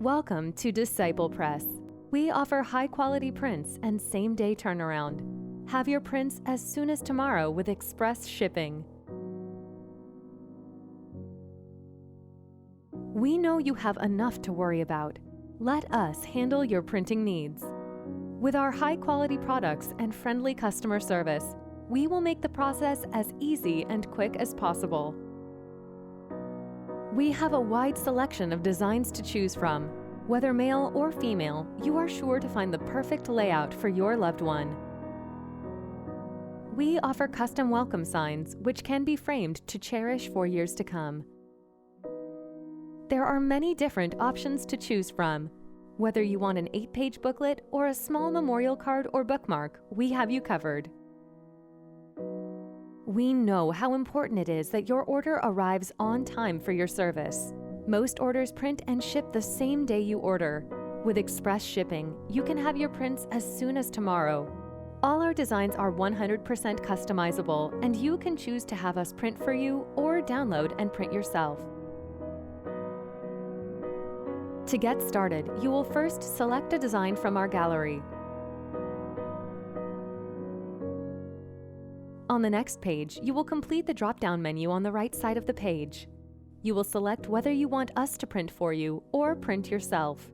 Welcome to Disciple Press. We offer high-quality prints and same-day turnaround. Have your prints as soon as tomorrow with express shipping. We know you have enough to worry about. Let us handle your printing needs. With our high-quality products and friendly customer service, we will make the process as easy and quick as possible. We have a wide selection of designs to choose from. Whether male or female, you are sure to find the perfect layout for your loved one. We offer custom welcome signs, which can be framed to cherish for years to come. There are many different options to choose from. Whether you want an 8-page booklet or a small memorial card or bookmark, we have you covered. We know how important it is that your order arrives on time for your service. Most orders print and ship the same day you order. With express shipping, you can have your prints as soon as tomorrow. All our designs are 100% customizable, and you can choose to have us print for you or download and print yourself. To get started, you will first select a design from our gallery. On the next page, you will complete the drop-down menu on the right side of the page. You will select whether you want us to print for you or print yourself.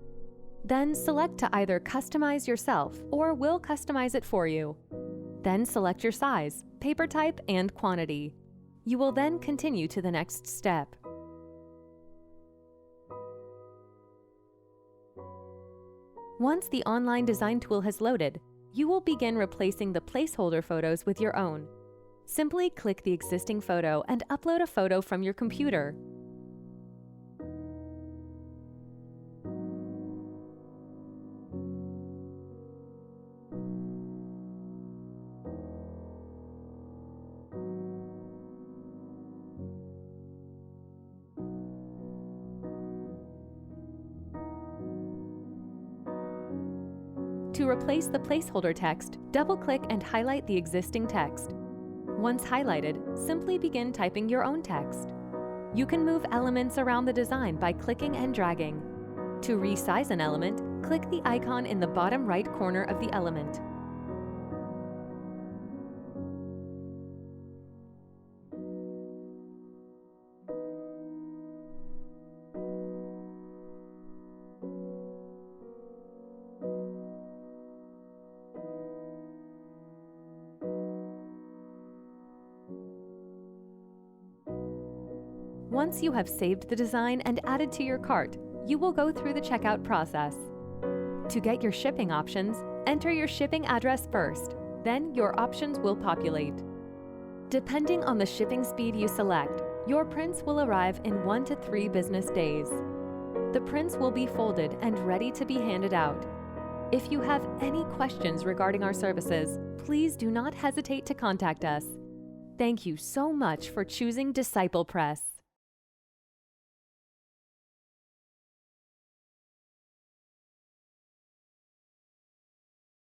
Then select to either customize yourself or we'll customize it for you. Then select your size, paper type, and quantity. You will then continue to the next step. Once the online design tool has loaded, you will begin replacing the placeholder photos with your own. Simply click the existing photo and upload a photo from your computer. To replace the placeholder text, double-click and highlight the existing text. Once highlighted, simply begin typing your own text. You can move elements around the design by clicking and dragging. To resize an element, click the icon in the bottom right corner of the element. Once you have saved the design and added to your cart, you will go through the checkout process. To get your shipping options, enter your shipping address first, then your options will populate. Depending on the shipping speed you select, your prints will arrive in 1 to 3 business days. The prints will be folded and ready to be handed out. If you have any questions regarding our services, please do not hesitate to contact us. Thank you so much for choosing Disciple Press.